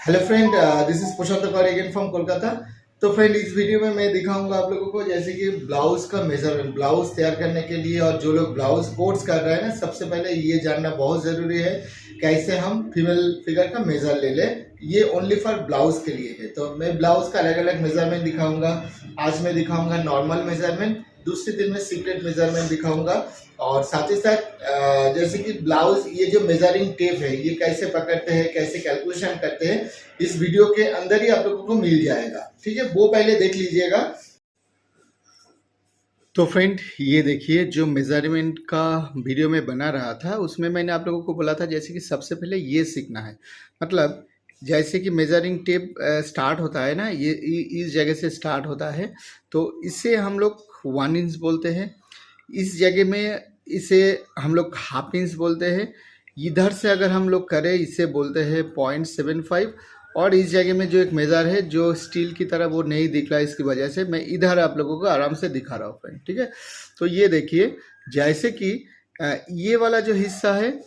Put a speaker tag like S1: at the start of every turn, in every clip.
S1: Hello friend, this is Prashant Kaur again from Kolkata. तो friend, इस video में मैं दिखाऊंगा आप लोगों को जैसे कि ब्लाउज का मेजरमेंट, ब्लाउज तैयार करने के लिए। और जो लोग ब्लाउज कोर्स कर रहे हैं ना, सबसे पहले ये जानना बहुत ज़रूरी है कैसे हम फीमेल फिगर का मेजर ले लें। ये ओनली फॉर ब्लाउज के लिए है। तो मैं ब्लाउज का अलग अलग मेजरमेंट दिखाऊंगा। आज मैं दिखाऊंगा नॉर्मल मेजरमेंट, दूसरे दिन में सीक्रेट मेजरमेंट दिखाऊंगा। और साथ ही साथ जैसे कि ब्लाउज ये जो मेजरिंग टेप है ये कैसे पकड़ते हैं, कैसे कैलकुलेशन करते हैं, इस वीडियो के अंदर ही आप लोगों को मिल जाएगा। ठीक है, वो पहले देख लीजिएगा। तो फ्रेंड, ये देखिए जो मेजरमेंट का वीडियो में बना रहा था उसमें मैंने आप लोगों को बोला था जैसे कि सबसे पहले ये सीखना है। मतलब जैसे कि मेजरिंग टेप स्टार्ट होता है ना, ये इस जगह से स्टार्ट होता है। तो इसे हम लोग 1 इंच बोलते हैं। इस जगह में इसे हम लोग हाफ इंच बोलते हैं। इधर से अगर हम लोग करें इसे बोलते हैं 0.75। और इस जगह में जो एक मेज़र है जो स्टील की तरह वो नहीं दिख रहा है, इसकी वजह से मैं इधर आप लोगों को आराम से दिखा रहा हूँ फ्रेंड। ठीक है, तो ये देखिए जैसे कि ये वाला जो हिस्सा है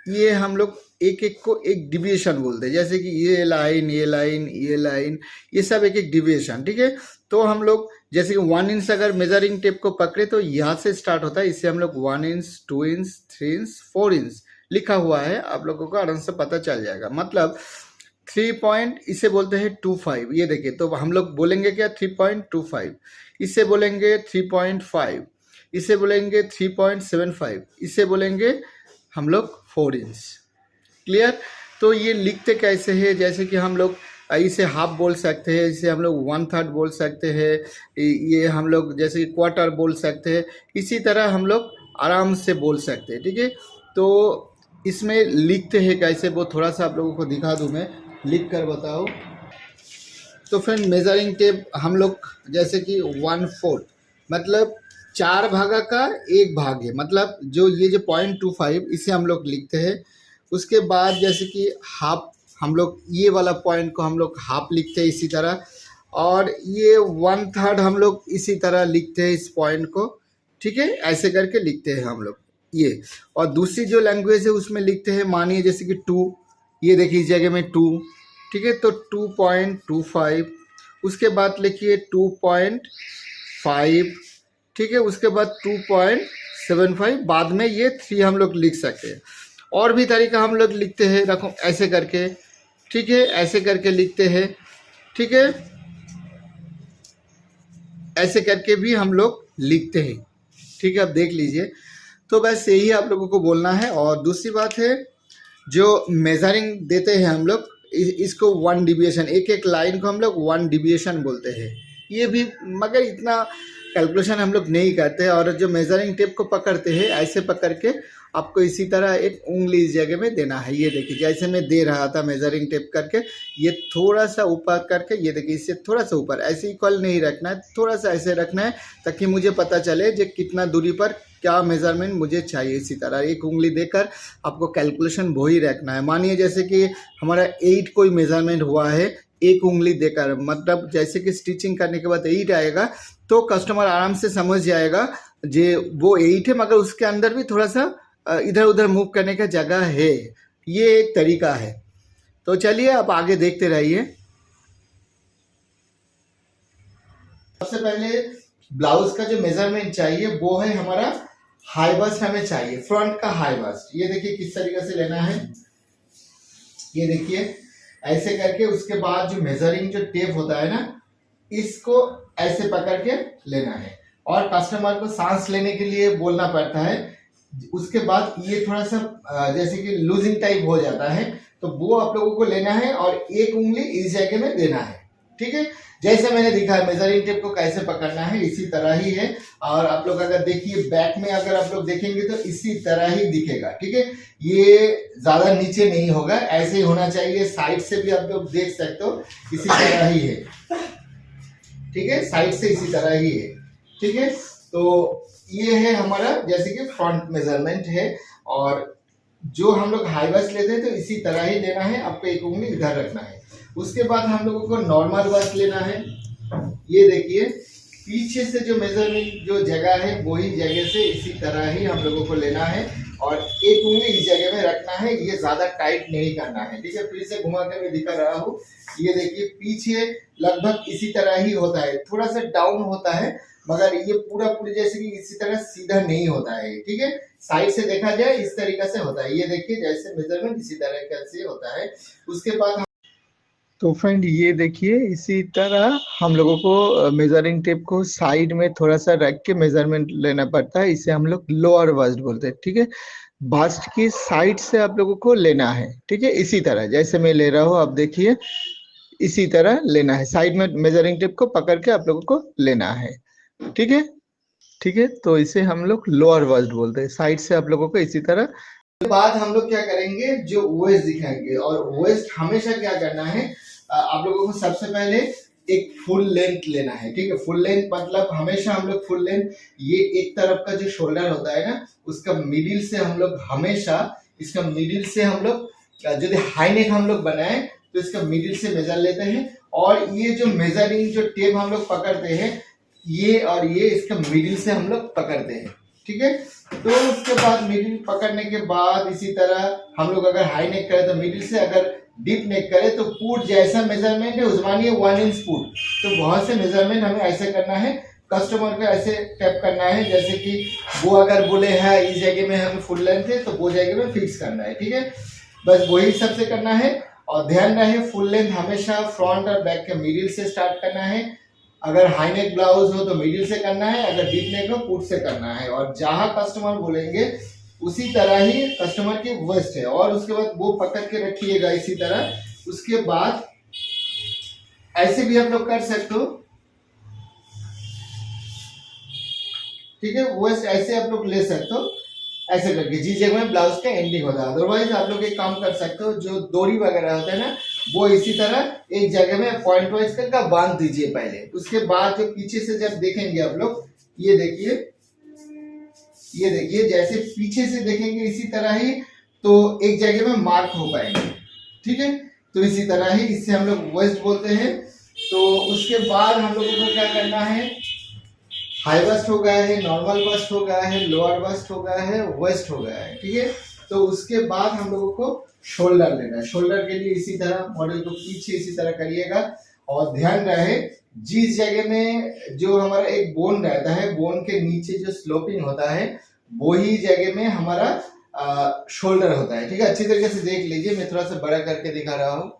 S1: ये हम लोग एक एक को एक डिविएशन बोलते हैं। जैसे कि ये लाइन, ये लाइन, ये लाइन, ये सब एक एक डिविएशन। ठीक है, तो हम लोग जैसे कि 1 इंच अगर मेजरिंग टेप को पकड़े तो यहाँ से स्टार्ट होता है। इससे हम लोग 1 इंच, 2 इंच, 3 इंच, 4 इंच लिखा हुआ है, आप लोगों को आराम से पता चल जाएगा। मतलब 3 पॉइंट इसे बोलते हैं 25। ये देखिए, तो हम लोग बोलेंगे क्या 3.25, इसे बोलेंगे 3.5, इसे बोलेंगे 3.75, इसे बोलेंगे हम लोग 4 इंच। क्लियर? तो ये लिखते कैसे है, जैसे कि हम लोग इसे हाफ बोल सकते हैं, इसे हम लोग 1/3 बोल सकते हैं, ये हम लोग जैसे कि क्वार्टर बोल सकते हैं। इसी तरह हम लोग आराम से बोल सकते हैं। ठीक है, तो इसमें लिखते हैं कैसे वो थोड़ा सा आप लोगों को दिखा दूं, मैं लिख कर बताओ। तो फ्रेंड, मेजरिंग टेप हम लोग जैसे कि 1/4 मतलब 4 भागा का 1 भाग है। मतलब जो ये जो 0.25 इसे हम लोग लिखते हैं। उसके बाद जैसे कि हाफ, हम लोग ये वाला पॉइंट को हम लोग हाफ लिखते हैं इसी तरह। और ये 1/3 हम लोग इसी तरह लिखते हैं इस पॉइंट को। ठीक है, ऐसे करके लिखते हैं हम लोग ये। और दूसरी जो लैंग्वेज है उसमें लिखते हैं, मानिए जैसे कि 2, ये देखिए इस जगह में 2। ठीक है, तो 2.25, उसके बाद लिखिए 2.5। ठीक है, उसके बाद 2.75, बाद में ये 3 हम लोग लिख सकते हैं। और भी तरीका हम लोग लिखते हैं, रखो ऐसे करके। ठीक है, ऐसे करके लिखते हैं। ठीक है, ऐसे करके भी हम लोग लिखते हैं। ठीक है, अब देख लीजिए। तो बस यही आप लोगों को बोलना है। और दूसरी बात है, जो मेजरिंग देते हैं हम लोग इसको 1 डिविएशन, एक एक लाइन को हम लोग 1 डिविएशन बोलते हैं। ये भी मगर इतना कैलकुलेशन हम लोग नहीं करते। और जो मेजरिंग टेप को पकड़ते हैं ऐसे पकड़ के आपको इसी तरह एक उंगली इस जगह में देना है। ये देखिए जैसे मैं दे रहा था मेजरिंग टेप करके, ये थोड़ा सा ऊपर करके, ये देखिए इससे थोड़ा सा ऊपर, ऐसे इक्वल नहीं रखना है, थोड़ा सा ऐसे रखना है ताकि मुझे पता चले जो कितना दूरी पर क्या मेजरमेंट मुझे चाहिए। इसी तरह एक उंगली देकर आपको कैलकुलेशन वो ही रखना है। मानिए जैसे कि हमारा 8 कोई मेजरमेंट हुआ है, एक उंगली देकर, मतलब जैसे कि स्टिचिंग करने के बाद 8 आएगा तो कस्टमर आराम से समझ जाएगा जे वो 8 है, मगर उसके अंदर भी थोड़ा सा इधर उधर मूव करने का जगह है। ये एक तरीका है। तो चलिए अब आगे देखते रहिए। सबसे पहले ब्लाउज का जो मेजरमेंट चाहिए वो है हमारा हाई बस्ट, हमें चाहिए फ्रंट का हाई बस्ट। ये देखिए किस तरीके से लेना है, ये देखिए ऐसे करके। उसके बाद जो मेजरिंग जो टेप होता है ना, इसको ऐसे पकड़ के लेना है। और कस्टमर को सांस लेने के लिए बोलना पड़ता है। उसके बाद ये थोड़ा सा जैसे कि लूजिंग टाइप हो जाता है, तो वो आप लोगों को लेना है और एक उंगली इस जगह में देना है। ठीक है, जैसे मैंने दिखाया मेजरिंग टेप को कैसे पकड़ना है इसी तरह ही है। और आप लोग अगर देखिए बैक में अगर आप लोग देखेंगे तो इसी तरह ही दिखेगा। ठीक है, ये ज्यादा नीचे नहीं होगा, ऐसे ही होना चाहिए। साइड से भी आप लोग देख सकते हो इसी तरह ही है। ठीक है, साइड से इसी तरह ही है। ठीक है, तो ये है हमारा जैसे कि फ्रंट मेजरमेंट है। और जो हम लोग हाई बस्ट लेते हैं तो इसी तरह ही लेना है, आपको एक उंगली इधर रखना है। उसके बाद हम लोगों को नॉर्मल बस्ट लेना है। ये देखिए पीछे से जो मेजरमेंट जो जगह है वही जगह से इसी तरह ही हम लोगों को लेना है। और एक उंगली इस जगह में रखना है, ये ज्यादा टाइट नहीं करना है, ठीक है। फिर से घुमा के मैं दिखा रहा हूँ, ये देखिए पीछे लगभग इसी तरह ही होता है, थोड़ा सा डाउन होता है, मगर ये पूरा पूरी जैसे कि इसी तरह सीधा नहीं होता है, ठीक है। साइड से देखा जाए इस तरीके से होता है, ये देखिए जैसे मेजरमेंट इसी तरह से होता है। उसके बाद तो फ्रेंड ये देखिए इसी तरह हम लोगों को मेजरिंग टेप को साइड में थोड़ा सा रख के मेजरमेंट लेना पड़ता है, इसे हम लोग लोअर बस्ट बोलते हैं, ठीक है। बस्ट की साइड से आप लोगों को लेना है, ठीक है, इसी तरह जैसे मैं ले रहा हूँ आप देखिए, इसी तरह लेना है, साइड में मेजरिंग टेप को पकड़ के आप लोगों को लेना है, ठीक है। ठीक है, तो इसे हम लोग लोअर बस्ट बोलते हैं, साइड से आप लोगों को इसी तरह। उसके बाद हम लोग क्या करेंगे, जो वेस्ट दिखाएंगे, और वेस्ट हमेशा क्या करना है, आप लोगों को सबसे पहले एक फुल लेंथ लेना है, ठीक है। फुल लेंथ मतलब हमेशा हम लोग फुल लेंथ, ये एक तरफ का जो शोल्डर होता है ना, उसका मिडिल से हम लोग हमेशा, इसका मिडिल से हम लोग, यदि हाई नेक हम लोग बनाए तो इसका मिडिल से मेजर लेते हैं, और ये जो मेजरिंग जो टेप हम लोग पकड़ते हैं, ये और ये इसका मिडिल से हम लोग पकड़ते हैं, ठीक है। तो उसके बाद मिडिल पकड़ने के बाद इसी तरह हम लोग अगर हाई नेक करें तो मिडिल से, अगर डीप नेक करें तो पुट जैसा मेजरमेंट है उस मानिए 1 इंच पुट, तो बहुत से मेजरमेंट हमें ऐसे करना है, कस्टमर को ऐसे टैप करना है, जैसे कि वो अगर बोले है इस जगह में हमें फुल लेंथ है तो वो जगह में फिक्स करना है, ठीक है। बस वही सबसे करना है, और ध्यान रहे फुल लेंथ हमेशा फ्रंट और बैक के मिडिल से स्टार्ट करना है, अगर हाई नेक ब्लाउज हो तो मिडिल से करना है, अगर डीप नेक हो पुट से करना है, और जहां कस्टमर बोलेंगे उसी तरह ही कस्टमर की वेस्ट है, और उसके बाद वो पकड़ के रखिएगा इसी तरह। उसके बाद ऐसे भी आप लोग कर सकते हो, ठीक है, वेस्ट ऐसे आप लोग ले सकते हो, ऐसे करके जिस जगह में ब्लाउज का एंडिंग होता है। अदरवाइज आप लोग एक काम कर सकते हो, जो डोरी वगैरह होता है ना, वो इसी तरह एक जगह में पॉइंट वाइज करके बांध दीजिए पहले, उसके बाद जो पीछे से जब देखेंगे आप लोग, ये देखिए, ये देखिए जैसे पीछे से देखेंगे इसी तरह ही, तो एक जगह में मार्क हो पाएंगे, ठीक है। तो इसी तरह ही इससे हम लोग वेस्ट बोलते हैं। तो उसके बाद हम लोगों को क्या करना है, हाई बस्ट हो गया है, नॉर्मल बस्ट हो गया है, लोअर बस्ट हो गया है, वेस्ट हो गया है, ठीक है। तो उसके बाद हम लोगों को शोल्डर लेना है। शोल्डर के लिए इसी तरह मॉडल को पीछे इसी तरह करिएगा, और ध्यान रहे जिस जगह में जो हमारा एक बोन रहता है, बोन के नीचे जो स्लोपिंग होता है, वही जगह में हमारा शोल्डर होता है, ठीक है। अच्छी तरीके से देख लीजिए, मैं थोड़ा सा बड़ा करके दिखा रहा हूँ।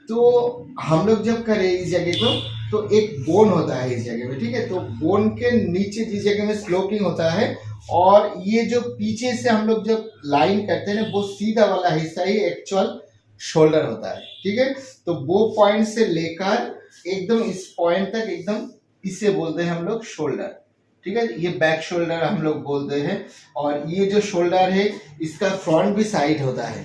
S1: तो हम लोग जब करें इस जगह को, तो एक बोन होता है इस जगह में, ठीक है। तो बोन के नीचे जिस जगह में स्लोपिंग होता है, और ये जो पीछे से हम लोग जब लाइन करते हैं ना, वो सीधा वाला हिस्सा ही एक्चुअल शोल्डर होता है, ठीक है। तो वो पॉइंट से लेकर एकदम इस पॉइंट तक, एकदम इसे बोलते हैं हम लोग शोल्डर, ठीक है। ये बैक शोल्डर हम लोग बोलते हैं, और ये जो शोल्डर है इसका फ्रंट भी साइड होता है,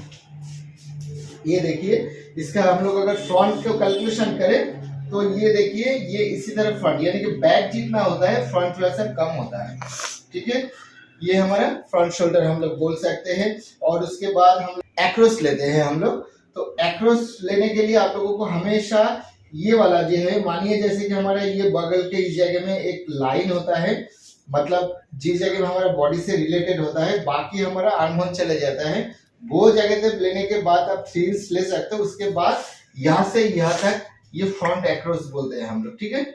S1: ये देखिए, इसका हम लोग अगर फ्रंट को कैलकुलेशन करें तो ये देखिए, ये इसी तरह फ्रंट, यानी कि बैक जितना होता है फ्रंट थोड़ा सा कम होता है, ठीक है। ये हमारा फ्रंट शोल्डर हम लोग बोल सकते हैं। और उसके बाद हम एक्रोस लेते हैं हम लोग। तो एक्रोस लेने के लिए आप लोगों को हमेशा ये वाला जो है, मानिए जैसे कि हमारा ये बगल के इस जगह में एक लाइन होता है, मतलब जिस जगह में हमारा बॉडी से रिलेटेड होता है, बाकी हमारा आर्म होल चले जाता है, वो जगह से लेने के बाद आप 3 इंच ले सकते हो। उसके बाद यहाँ से यहाँ तक ये फ्रंट एक्रोस बोलते हैं हम लोग, ठीक है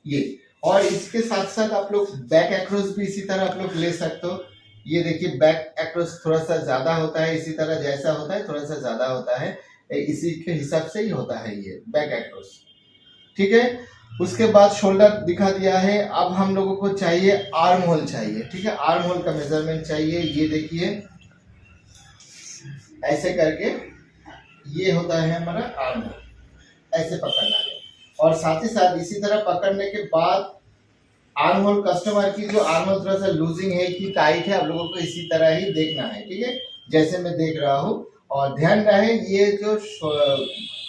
S1: ये। और इसके साथ साथ आप लोग बैक एक्रोस भी इसी तरह आप लोग ले सकते हो। ये देखिए बैक एक्रोस थोड़ा सा ज्यादा होता है, इसी तरह जैसा होता है थोड़ा सा ज्यादा होता है, इसी के हिसाब से ही होता है ये बैक एक्रोस, ठीक है। उसके बाद शोल्डर दिखा दिया है, अब हम लोगों को चाहिए आर्म होल चाहिए, ठीक है। आर्म होल का मेजरमेंट चाहिए, ये देखिए ऐसे करके ये होता है हमारा आर्म होल, ऐसे पकड़ना है। और साथ ही साथ इसी तरह पकड़ने के बाद आर्म होल, कस्टमर की जो आर्म होल थोड़ा सा लूजिंग है कि टाइट है, आप लोगों को इसी तरह ही देखना है, ठीक है, जैसे मैं देख रहा हूँ। और ध्यान रहे ये जो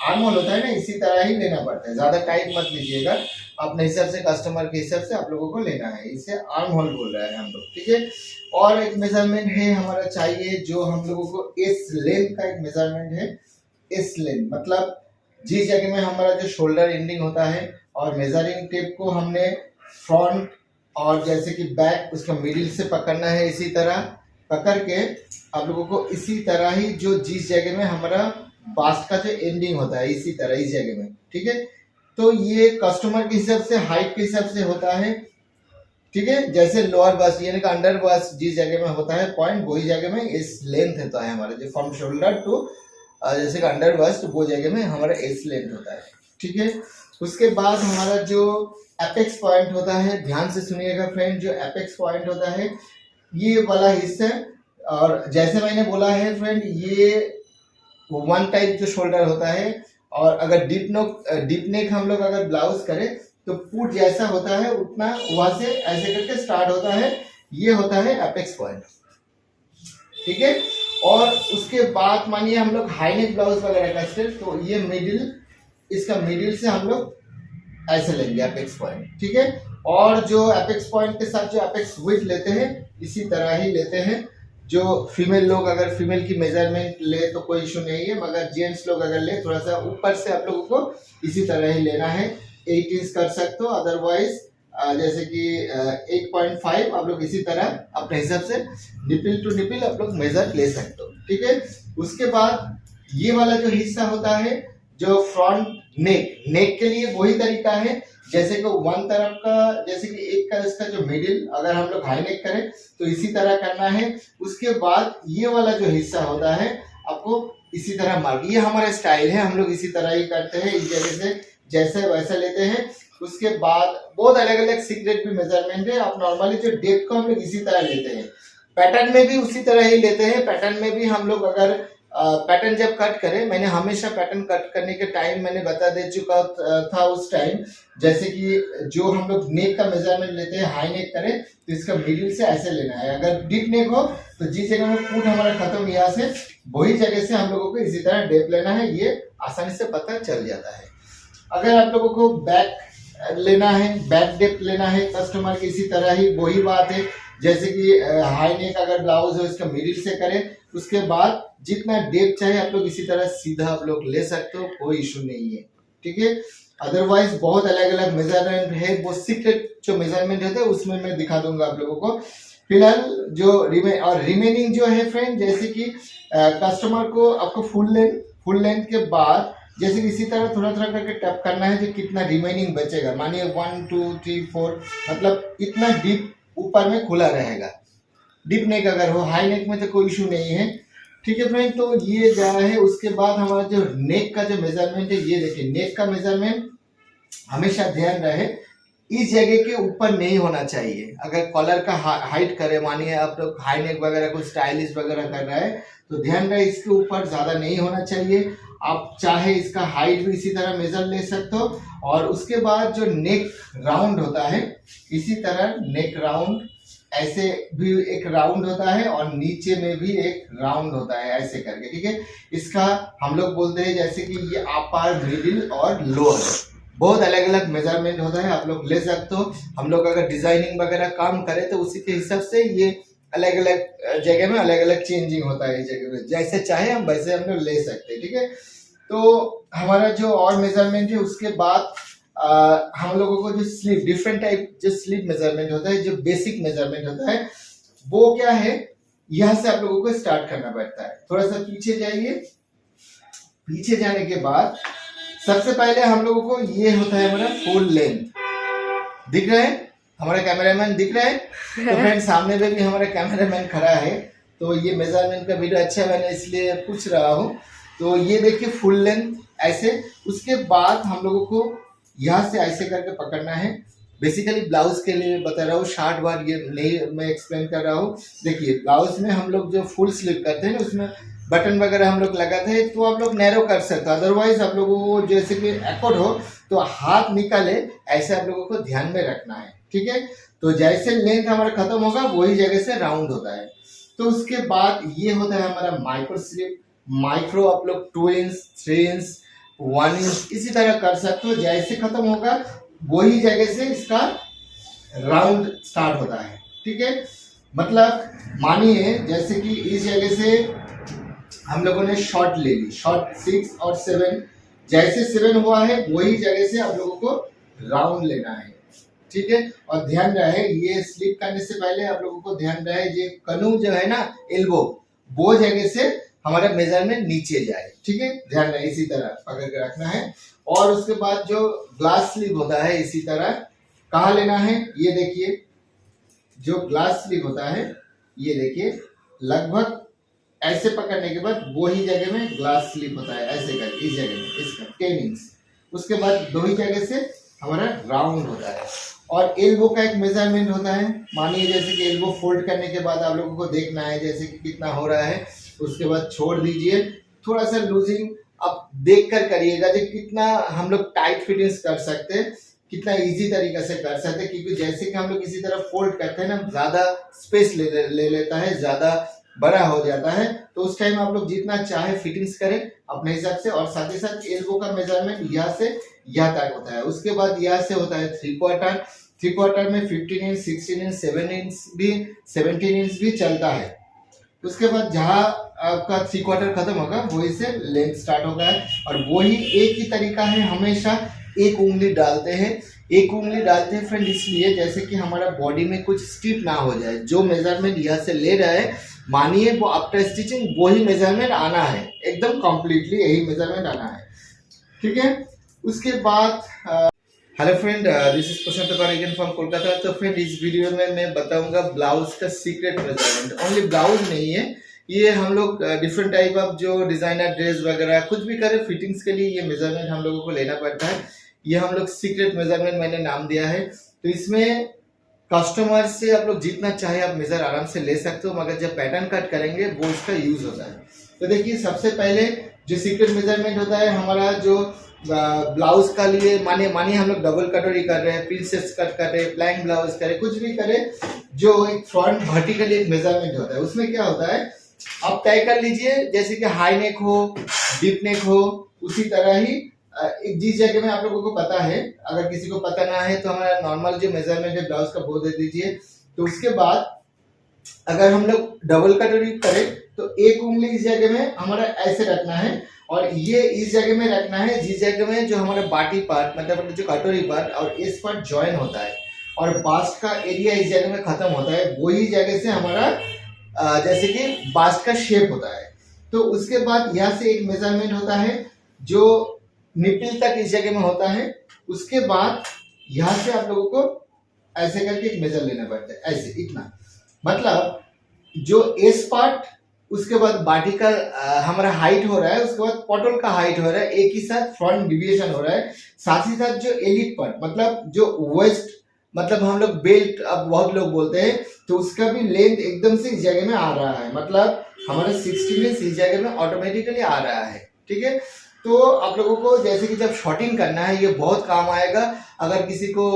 S1: आर्म होल होता है ना, इसी तरह ही लेना पड़ता है, ज्यादा टाइट मत लीजिएगा, अपने हिसाब से कस्टमर के हिसाब से आप लोगों को लेना है, इसे आर्म होल बोल रहे हैं हम लोग, ठीक है। और एक मेजरमेंट है हमारा चाहिए, जो हम लोगों को एस लेंथ का एक मेजरमेंट है। एस लेंथ मतलब जिस जगह में हमारा जो शोल्डर एंडिंग होता है, और मेजरिंग टेप को हमने फ्रंट और जैसे कि बैक उसका मिडिल से पकड़ना है, इसी तरह पकड़ के आप लोगों को इसी तरह ही जो जिस जगह में हमारा बास्ट का जो एंडिंग होता है इसी तरह इस जगह में, ठीक है। तो ये कस्टमर के हिसाब से हाइट के हिसाब से होता है, ठीक है। जैसे लोअर बस्ट यानी कि अंडर बस्ट जिस जगह में होता है पॉइंट, वही जगह में इस लेंथ होता है हमारा, जो फ्रॉम शोल्डर टू जैसे कि अंडर बस्ट वो जगह में हमारा इस लेंथ होता है, ठीक है। उसके बाद हमारा जो एपेक्स पॉइंट होता है, ध्यान से सुनिएगा फ्रेंड, जो एपेक्स पॉइंट होता है ये वाला हिस्सा है। और जैसे मैंने बोला है फ्रेंड, ये वन टाइप जो शोल्डर होता है, और अगर डीप नेक हम लोग अगर ब्लाउज करें तो पुट जैसा होता है उतना वहां से ऐसे करके स्टार्ट होता है, ये होता है एपेक्स पॉइंट, ठीक है। और उसके बाद मानिए हम लोग हाई नेक ब्लाउज वगैरह करते हैं तो ये मिडिल, इसका मिडिल से हम लोग ऐसे लेंगे एपेक्स पॉइंट, ठीक है। और जो एपेक्स पॉइंट के साथ जो एपेक्स विड्थ लेते हैं इसी तरह ही लेते हैं। जो फीमेल लोग अगर फीमेल की मेजरमेंट ले तो कोई इशू नहीं है, मगर जेंट्स लोग अगर ले थोड़ा सा ऊपर से आप लोगों को इसी तरह ही लेना है। 8 इंच कर सकते हो, अदरवाइज जैसे कि 8.5 आप लोग इसी तरह अपने हिसाब से निपिल टू निपिल आप लोग मेजर ले सकते हो, ठीक है। उसके बाद ये वाला जो हिस्सा होता है जो फ्रंट नेक के लिए वही तरीका है, जैसे कि वन तरफ का, जैसे कि एक का इसका जो मिडिल अगर हम लोग हाई नेक करें तो इसी तरह करना है। उसके बाद ये वाला जो हिस्सा होता है आपको इसी तरह मार्क, ये हमारा स्टाइल है, हम लोग इसी तरह ही करते हैं, इस जगह से जैसे वैसा लेते हैं। उसके बाद बहुत अलग अलग सीक्रेट भी मेजरमेंट है। आप नॉर्मली जो डेप्थ को हम लोग इसी तरह लेते हैं, पैटर्न में भी उसी तरह ही लेते हैं। पैटर्न में भी हम लोग अगर पैटर्न जब कट करें, मैंने हमेशा पैटर्न कट करने के टाइम मैंने बता दे चुका था उस टाइम, जैसे कि जो हम लोग नेक का मेजरमेंट लेते हैं हाई नेक करें तो इसका मिडिल से ऐसे लेना है, अगर डीप नेक हो तो जिस जगह में पुट हमारा खत्म यहाँ से वही जगह से हम लोगों को इसी तरह डेप लेना है, ये आसानी से पता चल जाता है। अगर आप लोगों को बैक लेना है, बैक डेप लेना है कस्टमर की, इसी तरह ही वही बात है, जैसे कि हाई नेक अगर ब्लाउज हो इसका मिडिल से करें, उसके बाद जितना डेप चाहे आप लोग इसी तरह सीधा आप लोग ले सकते हो, कोई इशू नहीं है, ठीक है। अदरवाइज बहुत अलग अलग मेजरमेंट है, वो सीक्रेट जो मेजरमेंट होता है उसमें मैं दिखा दूंगा आप लोगों को। फिलहाल जो रिमेनिंग जो है फ्रेंड, जैसे कि कस्टमर को आपको फुल लेंथ के बाद जैसे कि इसी तरह थोड़ा थोड़ा करके टैप करना है, जो कितना रिमेनिंग बचेगा, मानिए 1 2 3 4 मतलब इतना डीप ऊपर में खुला रहेगा। डीप नेक अगर हो, हाई नेक में तो कोई इशू नहीं है, ठीक है फ्रेंड। तो ये जा रहा है। उसके बाद हमारा जो नेक का जो मेजरमेंट है, ये देखिए नेक का मेजरमेंट हमेशा ध्यान रहे इस जगह के ऊपर नहीं होना चाहिए। अगर कॉलर का हाइट करे, मानिए आप लोग हाई नेक वगैरह कुछ स्टाइलिश वगैरह कर रहा है तो ध्यान रहे इसके ऊपर ज्यादा नहीं होना चाहिए। आप चाहे इसका हाइट भी इसी तरह मेजर ले सकते हो। और उसके बाद जो नेक राउंड होता है, इसी तरह नेक राउंड ऐसे भी एक राउंड होता है और नीचे में भी एक राउंड होता है ऐसे करके, ठीक है। इसका हम लोग बोलते हैं जैसे कि ये अपर मिडिल और लोअर, बहुत अलग अलग मेजरमेंट होता है, आप लोग ले सकते हो। हम लोग अगर डिजाइनिंग वगैरह काम करें तो उसी के हिसाब से ये अलग अलग जगह में अलग अलग चेंजिंग होता है, इस जगह में जैसे चाहे हम वैसे हम लोग ले सकते हैं, ठीक है। तो हमारा जो और मेजरमेंट है उसके बाद हम लोगों को जो स्लीव डिफरेंट टाइप जो स्लीव मेजरमेंट होता है, जो बेसिक मेजरमेंट होता है वो क्या है, यहां से आप लोगों को स्टार्ट करना पड़ता है। थोड़ा सा पीछे जाइए, पीछे जाने के बाद सबसे पहले हम लोगों को ये होता है हमारा फुल लेंथ, दिख रहा है हमारा कैमरामैन दिख रहा है। तो फ्रेंड सामने में भी हमारा कैमरामैन खड़ा है, तो ये मेजरमेंट का वीडियो अच्छा मैंने इसलिए पूछ रहा हूँ। तो ये देखिए फुल लेंथ ऐसे। उसके बाद हम लोगों को यहाँ से ऐसे करके पकड़ना है। बेसिकली ब्लाउज के लिए बता रहा हूँ, शार्ट बार ये नहीं मैं एक्सप्लेन कर रहा हूँ। देखिए ब्लाउज में हम लोग जो फुल स्लीव करते हैं ना, उसमें बटन वगैरह हम लोग लगाते हैं तो आप लोग नैरो कर सकते हो। अदरवाइज आप लोगों को जैसे कि एक्ट हो तो हाथ निकाले ऐसे आप लोगों को ध्यान में रखना है, ठीक है। तो जैसे लेंथ हमारा खत्म होगा वही जगह से राउंड होता है। तो उसके बाद ये होता है हमारा माइक्रो स्लीव। माइक्रो आप लोग 2 इंच 3 इंच 1 इंच इसी तरह कर सकते हो। जैसे खत्म होगा वही जगह से इसका राउंड स्टार्ट होता है, ठीक है। मतलब मानिए जैसे कि इस जगह से हम लोगों ने शॉर्ट ले ली, शॉर्ट 6 और 7, जैसे 7 हुआ है वही जगह से आप लोगों को राउंड लेना है, ठीक है। और ध्यान रहे ये स्लिप करने से पहले आप लोगों को ध्यान रहे ये कनू जो है ना एल्बो, वो जगह से हमारा मेजरमेंट नीचे जाए। ठीक है, ध्यान रहे, इसी तरह पकड़ के रखना है। और उसके बाद जो ग्लास स्लीव होता है, इसी तरह कहाँ लेना है, ये देखिए, जो ग्लास स्लीव होता है, ये देखिए, लगभग ऐसे पकड़ने के बाद वही जगह में ग्लास स्लिप होता है, ऐसे करके इस जगह में, इसका 10 इंच। उसके बाद दो ही जगह से हमारा राउंड होता है। और एल्बो का एक मेजरमेंट होता है। मानिए जैसे कि एल्बो फोल्ड करने के बाद आप लोगों को देखना है जैसे कि कितना हो रहा है, उसके बाद छोड़ दीजिए, थोड़ा सा लूजिंग आप देख कर करिएगा जो कितना हम लोग टाइट फिटिंग्स कर सकते हैं, कितना इजी तरीका से कर सकते हैं। क्योंकि जैसे कि हम लोग इसी तरह फोल्ड करते हैं ना, ज्यादा स्पेस ले लेता है, ज्यादा बड़ा हो जाता है। तो उस टाइम आप लोग जितना चाहे फिटिंग्स करें अपने हिसाब से। और साथ ही साथ एल्बो का मेजरमेंट यहाँ से यहाँ तक होता है। उसके बाद यहाँ से होता है 3/4। 3/4 में 15 इंच, 16 इंच, 7 इंच भी, 17 इंच भी चलता है। उसके बाद जहाँ आपका 3/4 खत्म होगा वही से लेंथ स्टार्ट होगा है। और वही एक ही तरीका है, हमेशा एक उंगली डालते हैं। एक उंगली डालते हैं फ्रेंड इसलिए जैसे कि हमारा बॉडी में कुछ स्टिप ना हो जाए। जो मेजरमेंट यहाँ से ले रहा है, मानिए वो आफ्टर स्टिचिंग वही मेजरमेंट आना है, एकदम कंप्लीटली यही मेजरमेंट आना है। ठीक है, उसके बाद hello friend, this is Prashant again from Kolkata. तो फ्रेंड इस वीडियो में मैं बताऊंगा ब्लाउज का सीक्रेट मेजरमेंट। ओनली ब्लाउज नहीं है ये, हम लोग डिफरेंट टाइप ऑफ जो डिजाइनर ड्रेस वगैरह कुछ भी करें फिटिंग्स के लिए ये मेजरमेंट हम लोगों को लेना पड़ता है। ये हम लोग सीक्रेट मेजरमेंट मैंने नाम दिया है। तो इसमें कस्टमर से आप लोग जितना चाहे आप मेजर आराम से ले सकते हो, मगर जब पैटर्न कट करेंगे वो इसका यूज होता है। तो देखिए सबसे पहले जो सीक्रेट मेजरमेंट होता है हमारा, जो ब्लाउज का लिए मानिए हम लोग डबल कटोरी कर रहे हैं, प्रिंसेस कट कर रहे हैं, प्लाइन ब्लाउज करें, कुछ भी करें, जो एक फ्रंट वर्टिकल एक मेजरमेंट होता है। उसमें क्या होता है, आप तय कर लीजिए जैसे कि हाई नेक हो, डीप नेक हो, उसी तरह ही एक जिस जगह में आप लोगों को पता है, अगर किसी को पता ना है तो हमारा नॉर्मल जो मेजरमेंट है ब्लाउज का वो दे दीजिए। तो उसके बाद अगर हम लोग डबल कटोरी करें तो एक उंगली इस जगह में हमारा ऐसे रखना है, और ये इस जगह में रखना है जिस जगह में जो हमारा बाटी पार्ट मतलब जो कटोरी पार्ट और इस पार्ट ज्वाइन होता है, और बास्ट का एरिया इस जगह में खत्म होता है। वही जगह से हमारा जैसे कि बास्ट का शेप होता है। तो उसके बाद यहाँ से एक मेजरमेंट होता है जो निपिल तक इस जगह में होता है। उसके बाद यहाँ से आप लोगों को ऐसे करके एक मेजर लेना पड़ता है, ऐसे इतना, मतलब जो एस पार्ट, उसके बाद बाटी का हमारा हाइट हो रहा है, उसके बाद पटोल का हाइट हो रहा है, एक ही साथ फ्रंट डिविएशन हो रहा है। साथ ही साथ जो एलिट पार्ट मतलब जो वेस्ट मतलब हम लोग बेल्ट अब बहुत लोग बोलते हैं, तो उसका भी लेंथ एकदम से इस जगह में आ रहा है, मतलब हमारा 16 इंच इस जगह में ऑटोमेटिकली आ रहा है। ठीक है, तो आप लोगों को जैसे कि जब शॉर्टिंग करना है ये बहुत काम आएगा। अगर किसी को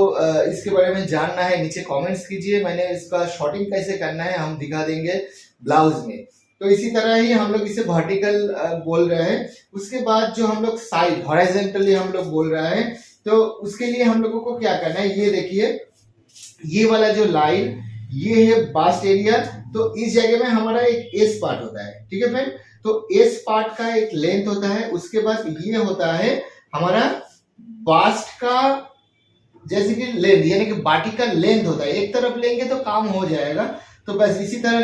S1: इसके बारे में जानना है नीचे कमेंट्स कीजिए, मैंने इसका शॉर्टिंग कैसे करना है हम दिखा देंगे ब्लाउज में। तो इसी तरह ही हम लोग इसे वर्टिकल बोल रहे हैं। उसके बाद जो हम लोग साइड हॉरिजॉन्टली हम लोग बोल रहे हैं, तो उसके लिए हम लोगों को क्या करना है, ये देखिए, ये वाला जो लाइन ये है बास्ट एरिया। तो इस जगह में हमारा एक एस पार्ट होता है। ठीक है फ्रेंड, तो एस पार्ट का एक लेंथ होता है। उसके बाद ये होता है हमारा बास्ट का जैसे कि लेंथ, यानी कि बाटी का लेंथ होता है। एक तरफ लेंगे तो काम हो जाएगा, तो बस इसी तरह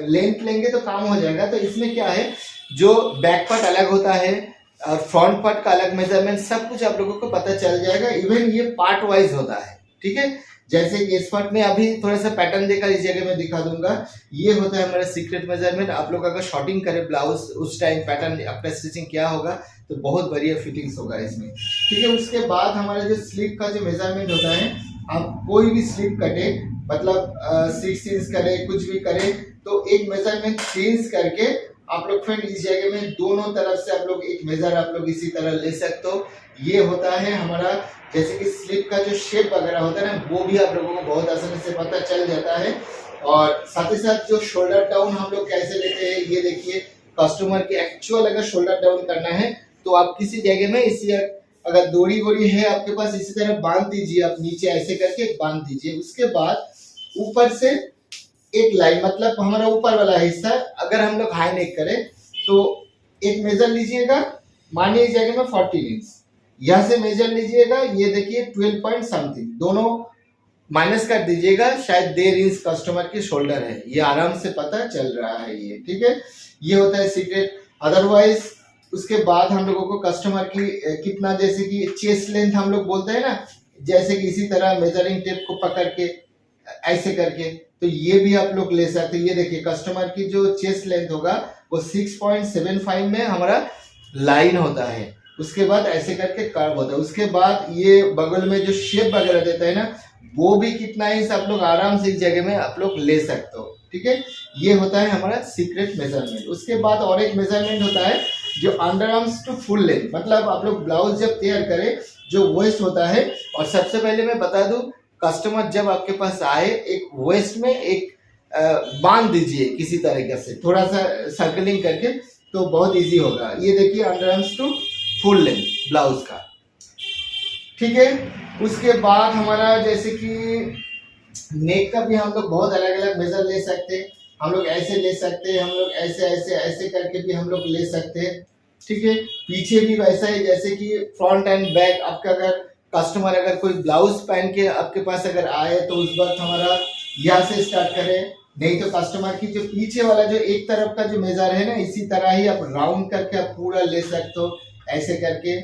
S1: लेंथ लेंगे तो काम हो जाएगा। तो इसमें क्या है, जो बैक पार्ट अलग होता है और फ्रंट पार्ट का अलग मेजरमेंट, सब कुछ आप लोगों को पता चल जाएगा। इवन ये पार्ट वाइज होता है। ठीक है, जैसे कि इस पार्ट में अभी थोड़ा सा पैटर्न देकर इस जगह में दिखा दूंगा। ये होता है हमारा सीक्रेट मेजरमेंट। आप लोग अगर शॉर्टिंग करें ब्लाउज उस टाइम पैटर्न अपना स्टिचिंग किया होगा तो बहुत बढ़िया फिटिंग्स होगा इसमें। ठीक है, उसके बाद हमारा जो स्लीव का जो मेजरमेंट होता है, आप कोई भी स्लीव कटे मतलब 6 इंच करे, कुछ भी करे, तो एक मेजरमेंट चेंज करके आप लोग फ्रेंड इस जगह में दोनों तरफ से आप लोग एक मेजर आप लोग इसी तरह ले सकते हो। ये होता है हमारा जैसे कि स्लीव का जो शेप वगैरह होता है ना, वो भी आप लोगों को बहुत आसानी से पता चल जाता है। और साथ ही साथ जो शोल्डर डाउन हम लोग कैसे लेते हैं, ये देखिए, कस्टमर के एक्चुअल अगर शोल्डर डाउन करना है तो आप किसी जगह में इसी अगर दोरी वोरी है आपके पास, इसी तरह बांध दीजिए, आप नीचे ऐसे करके बांध दीजिए। उसके बाद ऊपर से एक लाइन मतलब हमारा ऊपर वाला हिस्सा, अगर हम लोग हाई नेक करें तो एक मेजर लीजिएगा, मानिए इस जगह में 14 इंच, यहाँ से मेजर लीजिएगा, ये देखिए 12 पॉइंट समथिंग, दोनों माइनस कर दीजिएगा, शायद 1.5 इंच कस्टमर की शोल्डर है, ये आराम से पता चल रहा है ये, ठीक है। ये होता है सीक्रेट। अदरवाइज उसके बाद हम लोगों को कस्टमर की कितना, जैसे कि चेस्ट लेंथ हम लोग बोलते हैं ना, जैसे कि इसी तरह मेजरिंग टेप को पकड़ के ऐसे करके, तो ये भी आप लोग ले सकते हैं। ये देखिए कस्टमर की जो चेस्ट लेंथ होगा वो 6.75 में हमारा लाइन होता है, उसके बाद ऐसे करके कर्व होता है, उसके बाद ये बगल में जो शेप वगैरह देता है ना, वो भी कितना इंच आप लोग आराम से इस जगह में आप लोग ले सकते हो, ठीक है। ये होता है हमारा सीक्रेट मेजरमेंट। उसके बाद और एक मेजरमेंट होता है जो under arms to full length, मतलब आप लोग ब्लाउज जब तैयार करें जो वेस्ट होता है, और सबसे पहले मैं बता दूं, कस्टमर जब आपके पास आए एक वेस्ट में एक बांध दीजिए किसी तरीके से, थोड़ा सा सर्कलिंग करके, तो बहुत इजी होगा। ये देखिए under arms to full length blouse का, ठीक है। उसके बाद हमारा जैसे कि नेक का भी हम लोग बहुत अलग अलग मेजर ले सकते हैं। हम लोग ऐसे ले सकते हैं, हम लोग ऐसे ऐसे ऐसे करके भी हम लोग ले सकते हैं, ठीक है। पीछे भी वैसा ही, जैसे कि फ्रंट एंड बैक आपका, अगर कस्टमर अगर कोई ब्लाउज पहन के आपके पास अगर आए तो उस वक्त हमारा यहाँ से स्टार्ट करें, नहीं तो कस्टमर की जो पीछे वाला जो एक तरफ का जो मेजर है ना, इसी तरह ही आप राउंड करके आप पूरा ले सकते हो ऐसे करके।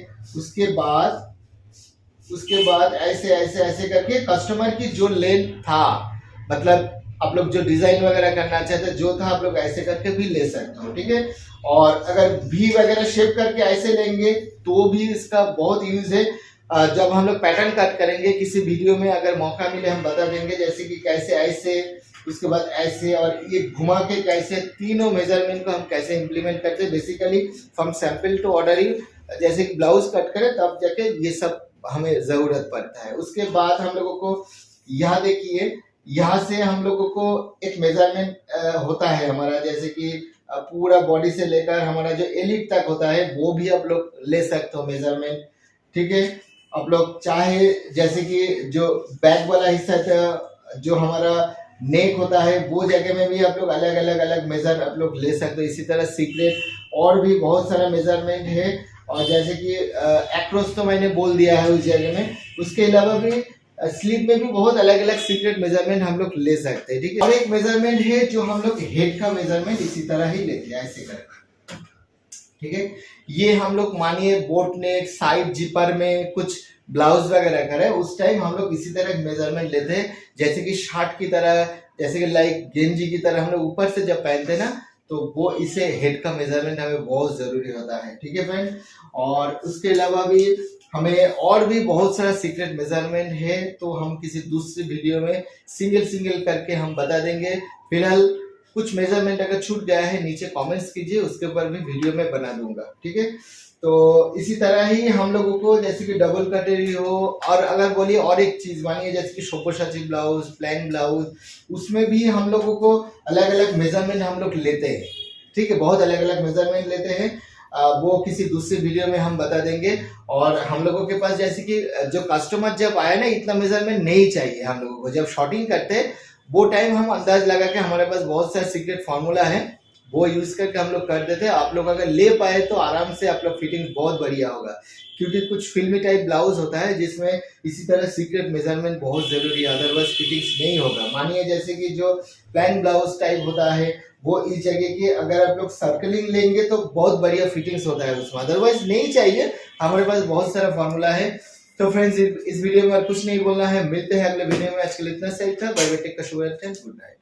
S1: उसके बाद ऐसे ऐसे ऐसे करके कस्टमर की जो लेंथ था, मतलब आप लोग जो डिजाइन वगैरह करना चाहते जो था, आप लोग ऐसे करके भी ले सकते हो, ठीक है। और अगर भी वगैरह शेप करके ऐसे लेंगे तो भी इसका बहुत यूज है। जब हम लोग पैटर्न कट करेंगे किसी वीडियो में, अगर मौका मिले हम बता देंगे, जैसे कि कैसे ऐसे, उसके बाद ऐसे, और ये घुमा के कैसे, तीनों मेजरमेंट को हम कैसे इंप्लीमेंट करते हैं basically from sample to ordering. जैसे कि ब्लाउज कट करें तब जाके ये सब हमें जरूरत पड़ता है। उसके बाद हम लोगों को यहाँ देखिए, यहाँ से हम लोगों को एक मेजरमेंट होता है हमारा, जैसे कि पूरा बॉडी से लेकर हमारा जो एलिट तक होता है वो भी आप लोग ले सकते हो मेजरमेंट, ठीक है। आप लोग चाहे जैसे कि जो बैक वाला हिस्सा था, जो हमारा नेक होता है, वो जगह में भी आप लोग अलग अलग अलग मेजर आप लोग ले सकते हो। इसी तरह सीक्रेट और भी बहुत सारा मेजरमेंट है, और जैसे कि एक्रोस तो मैंने बोल दिया है उस जगह में, उसके अलावा भी स्लीप में भी बहुत अलग अलग सीक्रेट मेजरमेंट हम लोग ले सकते हैं, ठीक है। और एक मेजरमेंट है जो हम लोग हेड का मेजरमेंट इसी तरह ही लेते हैं ऐसे करके, ठीक है। ये हम लोग मानिए बोट नेक साइड जिपर में कुछ ब्लाउज वगैरह करे, उस टाइम हम लोग इसी तरह मेजरमेंट लेते हैं, जैसे कि शर्ट की तरह, जैसे कि लाइक गेंजी की तरह हम लोग ऊपर से जब पहनते हैं ना, तो वो इसे हेड का मेजरमेंट हमें बहुत जरूरी होता है, ठीक है फ्रेंड। और उसके अलावा भी हमें और भी बहुत सारा सीक्रेट मेजरमेंट है, तो हम किसी दूसरी वीडियो में सिंगल सिंगल करके हम बता देंगे। फिलहाल कुछ मेजरमेंट अगर छूट गया है नीचे कमेंट्स कीजिए, उसके ऊपर भी वीडियो में बना दूंगा, ठीक है। तो इसी तरह ही हम लोगों को जैसे कि डबल कटोरी हो, और अगर बोलिए और एक चीज मानिए जैसे कि शोकोशाची ब्लाउज, प्लेन ब्लाउज, उसमें भी हम लोगों को अलग अलग मेजरमेंट हम लोग लेते हैं, ठीक है। बहुत अलग अलग मेजरमेंट लेते हैं, वो किसी दूसरी वीडियो में हम बता देंगे। और हम लोगों के पास जैसे कि जो कस्टमर जब आए ना, इतना मेजरमेंट नहीं चाहिए हम लोगों को, जब शॉर्टिंग करते हैं वो टाइम हम अंदाज लगा के, हमारे पास बहुत सारा सीक्रेट फार्मूला है वो यूज करके हम लोग कर देते हैं। आप लोग अगर ले पाए तो आराम से आप लोग फिटिंग बहुत बढ़िया होगा, क्योंकि कुछ फिल्मी टाइप ब्लाउज होता है जिसमें इसी तरह सीक्रेट मेजरमेंट बहुत जरूरी है, अदरवाइज फिटिंग्स नहीं होगा। मानिए जैसे कि जो प्लेन ब्लाउज टाइप होता है, वो इस जगह की अगर आप लोग सर्कलिंग लेंगे तो बहुत बढ़िया फिटिंग्स होता है उसमें, अदरवाइज नहीं चाहिए। हमारे पास बहुत सारा फार्मूला है। तो फ्रेंड्स इस वीडियो में कुछ नहीं बोलना है, मिलते हैं अगले वीडियो में। आज के लिए इतना सही था, बाय बाय, टेक केयर, शुभ रात्रि, गुड नाइट।